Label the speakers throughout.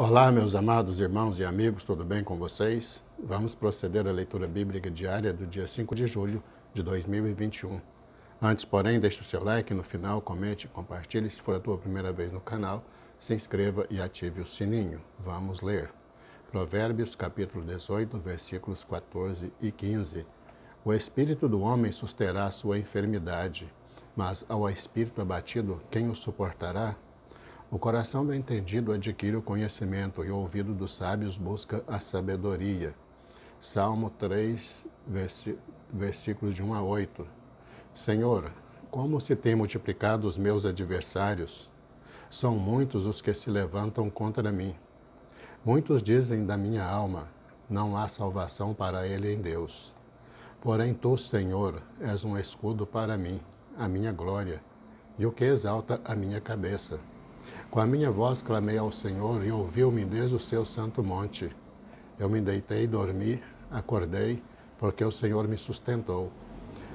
Speaker 1: Olá, meus amados irmãos e amigos, tudo bem com vocês? Vamos proceder à leitura bíblica diária do dia 5 de julho de 2021. Antes, porém, deixe o seu like no final, comente e compartilhe. Se for a tua primeira vez no canal, se inscreva e ative o sininho. Vamos ler. Provérbios, capítulo 18, versículos 14 e 15. O espírito do homem susterá a sua enfermidade, mas ao espírito abatido, quem o suportará? O coração do entendido adquire o conhecimento e o ouvido dos sábios busca a sabedoria. Salmo 3, versículos de 1 a 8. Senhor, como se têm multiplicado os meus adversários? São muitos os que se levantam contra mim. Muitos dizem da minha alma, não há salvação para ele em Deus. Porém tu, Senhor, és um escudo para mim, a minha glória, e o que exalta a minha cabeça. Com a minha voz clamei ao Senhor e ouviu-me desde o seu santo monte. Eu me deitei e dormi, acordei, porque o Senhor me sustentou.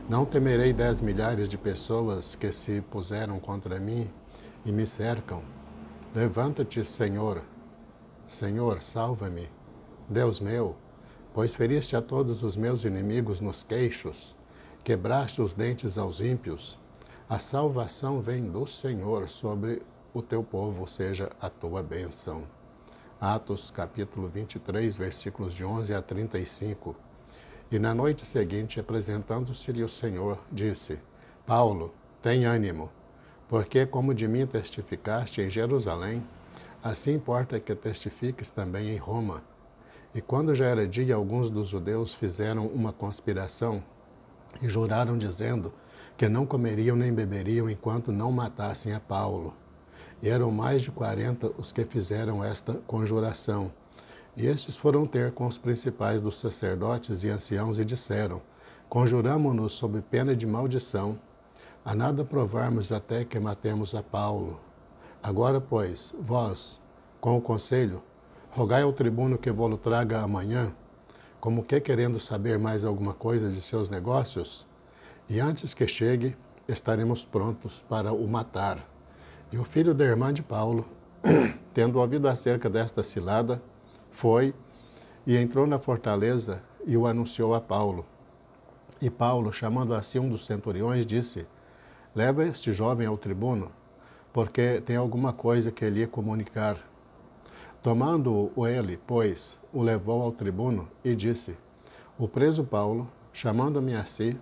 Speaker 1: Não temerei 10 milhares de pessoas que se puseram contra mim e me cercam. Levanta-te, Senhor. Senhor, salva-me. Deus meu, pois feriste a todos os meus inimigos nos queixos, quebraste os dentes aos ímpios. A salvação vem do Senhor sobre o teu povo, seja a tua bênção. Atos, capítulo 23, versículos de 11 a 35. E na noite seguinte, apresentando-se-lhe o Senhor, disse: Paulo, tem ânimo, porque como de mim testificaste em Jerusalém, assim importa que testifiques também em Roma. E quando já era dia, alguns dos judeus fizeram uma conspiração e juraram dizendo que não comeriam nem beberiam enquanto não matassem a Paulo. E eram mais de 40 os que fizeram esta conjuração. E estes foram ter com os principais dos sacerdotes e anciãos e disseram: Conjuramo-nos sob pena de maldição, a nada provarmos até que matemos a Paulo. Agora, pois, vós, com o conselho, rogai ao tribuno que vô-lo traga amanhã, como que querendo saber mais alguma coisa de seus negócios, e antes que chegue, estaremos prontos para o matar. E o filho da irmã de Paulo, tendo ouvido acerca desta cilada, foi e entrou na fortaleza e o anunciou a Paulo. E Paulo, chamando assim um dos centuriões, disse: Leva este jovem ao tribuno, porque tem alguma coisa que lhe comunicar. Tomando-o ele, pois, o levou ao tribuno e disse: O preso Paulo, chamando-me a si,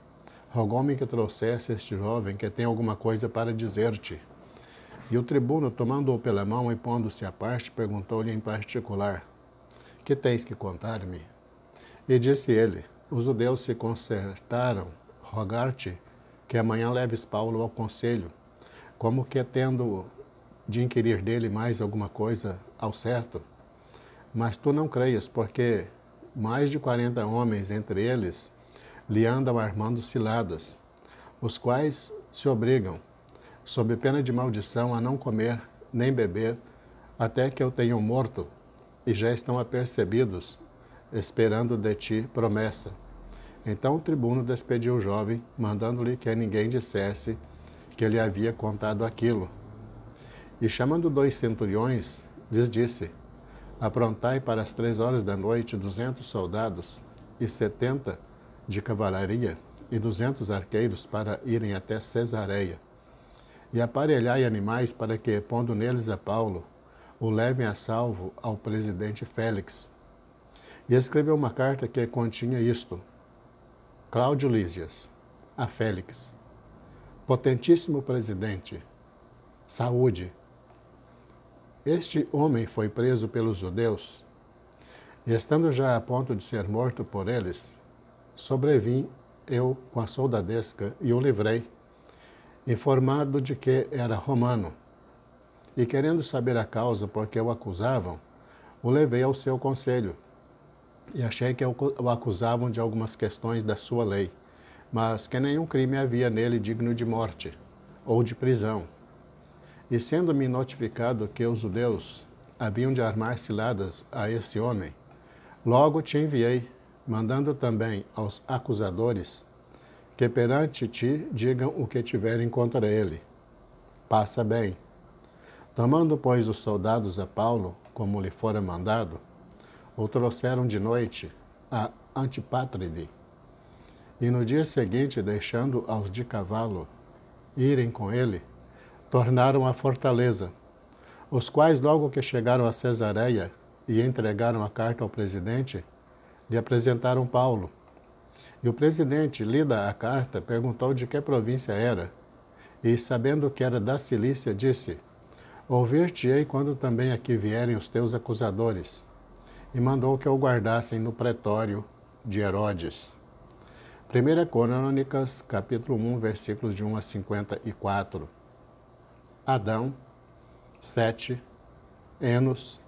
Speaker 1: rogou-me que trouxesse este jovem que tem alguma coisa para dizer-te. E o tribuno, tomando-o pela mão e pondo-se à parte, perguntou-lhe em particular: Que tens que contar-me? E disse ele: Os judeus se concertaram rogar-te que amanhã leves Paulo ao conselho, como que tendo de inquirir dele mais alguma coisa ao certo. Mas tu não creias, porque mais de 40 homens entre eles lhe andam armando ciladas, os quais se obrigam, sob pena de maldição, a não comer nem beber, até que eu tenha morto, e já estão apercebidos, esperando de ti promessa. Então o tribuno despediu o jovem, mandando-lhe que a ninguém dissesse que lhe havia contado aquilo. E chamando 2 centuriões, lhes disse: Aprontai para as 3 horas da noite 200 soldados e 70 de cavalaria e 200 arqueiros para irem até Cesareia. E aparelhai animais para que, pondo neles a Paulo, o levem a salvo ao presidente Félix. E escreveu uma carta que continha isto: Cláudio Lísias, a Félix, potentíssimo presidente, saúde. Este homem foi preso pelos judeus, e estando já a ponto de ser morto por eles, sobrevim eu com a soldadesca e o livrei, informado de que era romano, e querendo saber a causa por que o acusavam, o levei ao seu conselho, e achei que o acusavam de algumas questões da sua lei, mas que nenhum crime havia nele digno de morte, ou de prisão. E sendo-me notificado que os judeus haviam de armar ciladas a esse homem, logo te enviei, mandando também aos acusadores que perante ti digam o que tiverem contra ele. Passa bem. Tomando, pois, os soldados a Paulo, como lhe fora mandado, o trouxeram de noite a Antipátride. E no dia seguinte, deixando aos de cavalo irem com ele, tornaram à fortaleza, os quais, logo que chegaram a Cesareia e entregaram a carta ao presidente, lhe apresentaram Paulo. E o presidente, lida a carta, perguntou de que província era, e, sabendo que era da Cilícia, disse: Ouvir-te-ei quando também aqui vierem os teus acusadores. E mandou que o guardassem no pretório de Herodes. 1 Crônicas, capítulo 1, versículos de 1 a 54. Adão, Sete, Enos,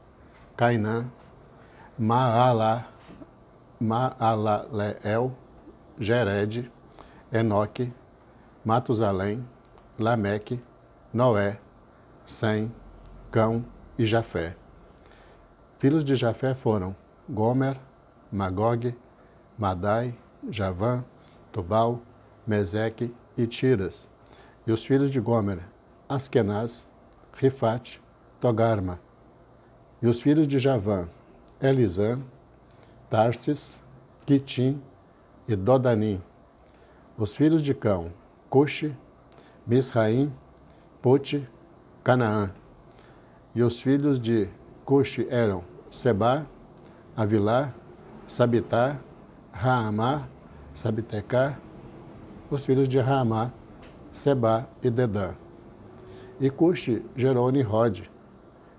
Speaker 1: Cainã, Maalaleel, Jered, Enoque, Matusalém, Lameque, Noé, Sem, Cão e Jafé. Filhos de Jafé foram Gomer, Magog, Madai, Javã, Tubal, Meseque e Tiras. E os filhos de Gomer, Askenaz, Rifate, Togarma. E os filhos de Javã, Elisã, Tarsis, Quitim e Dodanim. Os filhos de Cão, Cuxi, Misraim, Pute, Canaã. E os filhos de Cuxi eram Sebá, Avilá, Sabitá, Raamá, Sabitecá. Os filhos de Raamá, Sebá e Dedã. E Cuxi gerou Nimrod,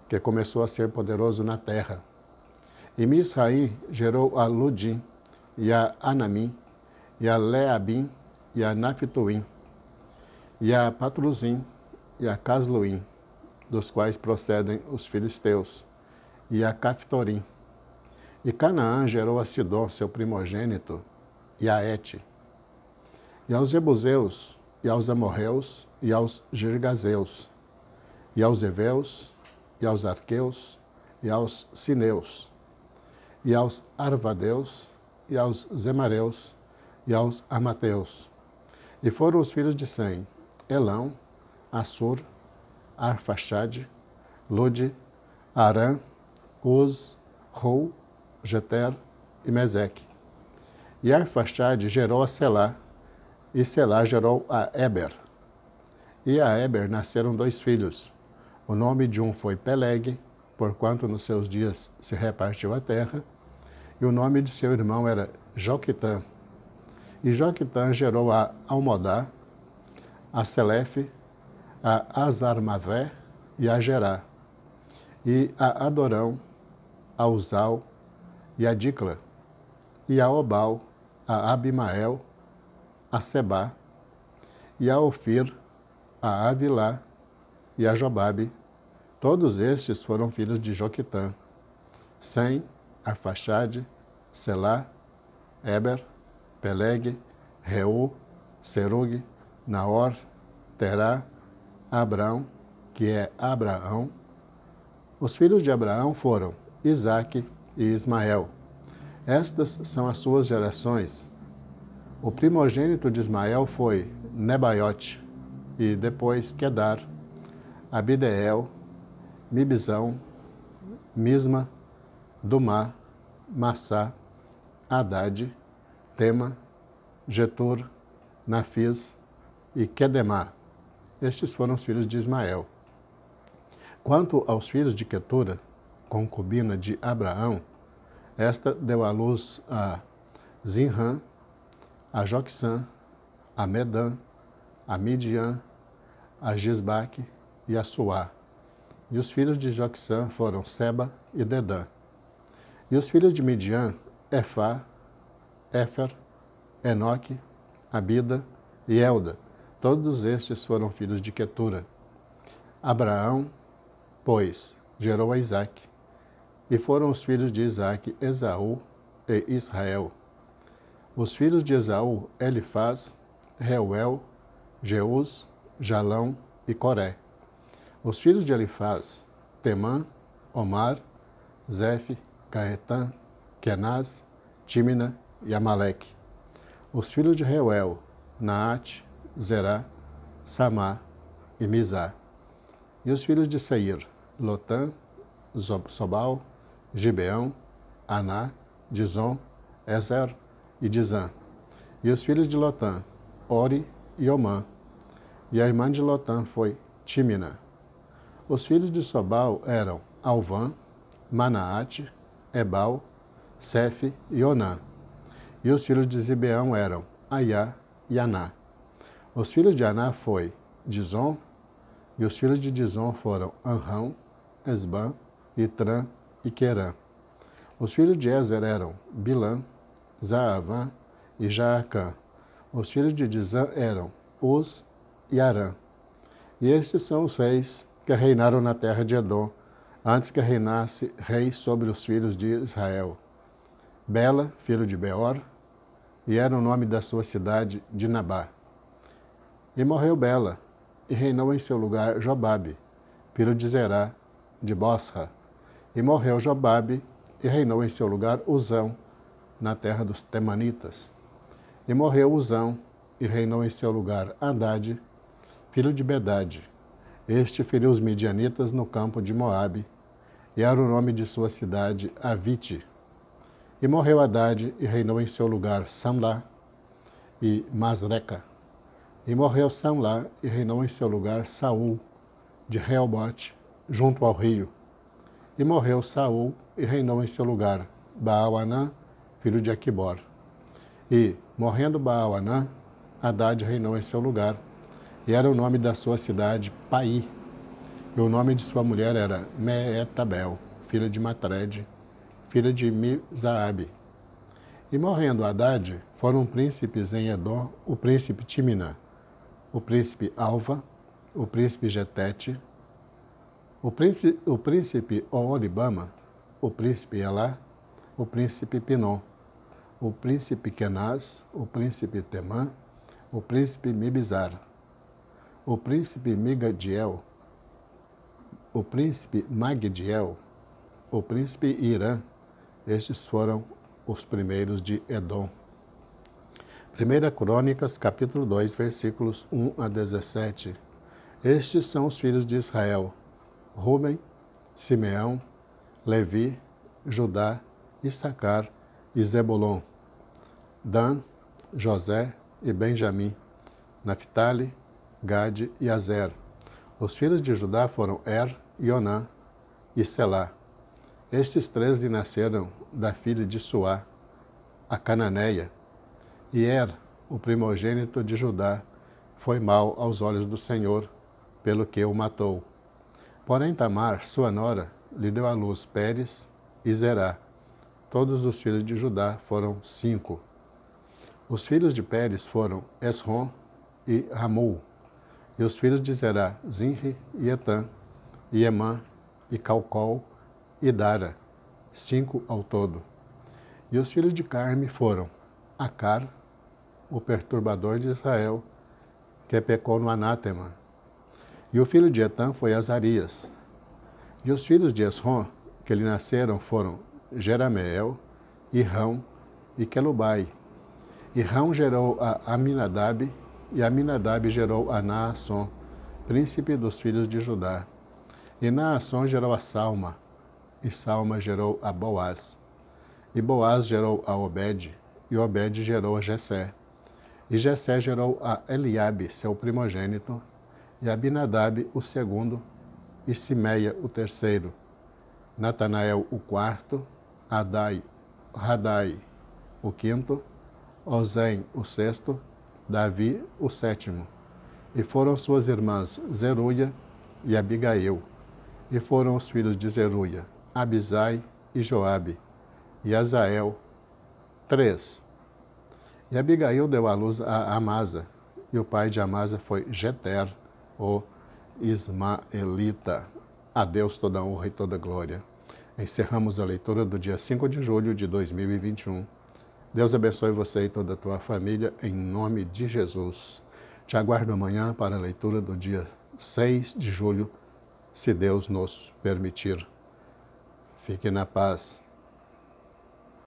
Speaker 1: que começou a ser poderoso na terra. E Misraim gerou a Ludim, e a Anamim, e a Leabim, e a Naphtuim, e a Patruzim, e a Casluim, dos quais procedem os filisteus, e a Caftorim. E Canaã gerou a Sidom, seu primogênito, e a Et, e aos Jebuseus, e aos Amorreus, e aos Girgazeus, e aos Eveus, e aos Arqueus, e aos Sineus, e aos Arvadeus, e aos Zemareus, e aos Amateus. E foram os filhos de Sem, Elão, Assur, Arfaxade, Lude, Arã, Uz, Rou, Jeter e Meseque. E Arfaxade gerou a Selá, e Selá gerou a Eber. E a Eber nasceram 2 filhos. O nome de um foi Peleg, porquanto nos seus dias se repartiu a terra, e o nome de seu irmão era Joquitã. E Joquitã gerou a Almodá, a Selefe, a Azarmavé e a Gerá, e a Adorão, a Uzal e a Dicla, e a Obal, a Abimael, a Sebá, e a Ofir, a Avilá e a Jobabe. Todos estes foram filhos de Joquitã. Sem, Arfaxade, Selá, Eber, Peleg, Reu, Serug, Naor, Terá, Abrão, que é Abraão. Os filhos de Abraão foram Isaque e Ismael. Estas são as suas gerações. O primogênito de Ismael foi Nebaiote, e depois Quedar, Abideel, Mibzão, Misma, Dumá, Massá, Haddad, Tema, Getur, Nafis e Quedemá. Estes foram os filhos de Ismael. Quanto aos filhos de Quetura, concubina de Abraão, esta deu à luz a Zinrã, a Joquissã, a Medã, a Midian, a Gisbaque e a Suá. E os filhos de Joquissã foram Seba e Dedã. E os filhos de Midian, Efá, Éfer, Enoque, Abida e Elda. Todos estes foram filhos de Quetura. Abraão, pois, gerou a Isaque. E foram os filhos de Isaque, Esaú e Israel. Os filhos de Esaú, Elifaz, Reuel, Jeus, Jalão e Coré. Os filhos de Elifaz, Temã, Omar, Zefe, Caetã, Kenaz, Tímina e Amaleque. Os filhos de Reuel, Naate, Zerá, Samá e Mizá. E os filhos de Seir, Lotã, Sobal, Gibeão, Aná, Dizon, Ezer e Dizã. E os filhos de Lotã, Ori e Omã. E a irmã de Lotã foi Tímina. Os filhos de Sobal eram Alvã, Manaate, Ebal, Sefe e Onã. E os filhos de Zibeão eram Aiá e Aná. Os filhos de Aná foi Dizon, e os filhos de Dizon foram Anrão, Esbã, Itrã e Querã. Os filhos de Ezer eram Bilã, Zaavã e Jaacã. Os filhos de Dizã eram Uz e Arã. E estes são os reis que reinaram na terra de Edom, antes que reinasse rei sobre os filhos de Israel. Bela, filho de Beor, e era o nome da sua cidade Dinabá. E morreu Bela, e reinou em seu lugar Jobabe, filho de Zerá, de Bosra. E morreu Jobabe, e reinou em seu lugar Uzão, na terra dos Temanitas. E morreu Uzão, e reinou em seu lugar Hadade, filho de Bedade. Este feriu os midianitas no campo de Moabe, e era o nome de sua cidade Avite. E morreu Hadade, e reinou em seu lugar Samlá e Masreca. E morreu Samlá, e reinou em seu lugar Saul, de Reobote, junto ao rio. E morreu Saul, e reinou em seu lugar Baal-Anã, filho de Aquibor. E, morrendo Baal-Anã, Hadade reinou em seu lugar, e era o nome da sua cidade Pai. E o nome de sua mulher era Meetabel, filha de Matred, filha de Mizaabe. E morrendo Hadade, foram príncipes em Edom o príncipe Timina, o príncipe Alva, o príncipe Getete, o príncipe Oholibama, o príncipe Elá, o príncipe Pinom, o príncipe Kenaz, o príncipe Temã, o príncipe Mibizar, o príncipe Migadiel, o príncipe Magdiel, o príncipe Irã. Estes foram os primeiros de Edom. 1 Crônicas, capítulo 2, versículos 1 a 17. Estes são os filhos de Israel: Ruben, Simeão, Levi, Judá, Issacar e Zebulon, Dan, José e Benjamim, Naphtali, Gade e Azer. Os filhos de Judá foram e Onã e Selá. Estes três lhe nasceram da filha de Suá, a cananeia. E o primogênito de Judá, foi mau aos olhos do Senhor, pelo que o matou. Porém Tamar, sua nora, lhe deu à luz Pérez e Zerá. Todos os filhos de Judá foram 5. Os filhos de Pérez foram Esrom e Ramul. E os filhos de Zerá, Zinri e Etã, e Emã, e Calcol, e Dara, 5 ao todo. E os filhos de Carme foram Acar, o perturbador de Israel, que pecou no anátema. E o filho de Etã foi Azarias. E os filhos de Esrom, que lhe nasceram, foram Jerameel, Irrão e Quelubai. Irrão gerou a Aminadab, e Aminadab gerou a Naasson, príncipe dos filhos de Judá. E Naasson gerou a Salma, e Salma gerou a Boaz. E Boaz gerou a Obed, e Obed gerou a Jessé. E Jessé gerou a Eliabe, seu primogênito, e Abinadab o segundo, e Simeia o terceiro, Natanael o quarto, Radai o quinto, Ozem o sexto, Davi o sétimo. E foram suas irmãs Zeruia e Abigail. E foram os filhos de Zeruia, Abisai e Joabe, e Azael, 3. E Abigail deu à luz a Amasa, e o pai de Amasa foi Jeter, o Ismaelita. A Deus toda honra e toda glória. Encerramos a leitura do dia 5 de julho de 2021. Deus abençoe você e toda a tua família, em nome de Jesus. Te aguardo amanhã para a leitura do dia 6 de julho, se Deus nos permitir. Fique na paz.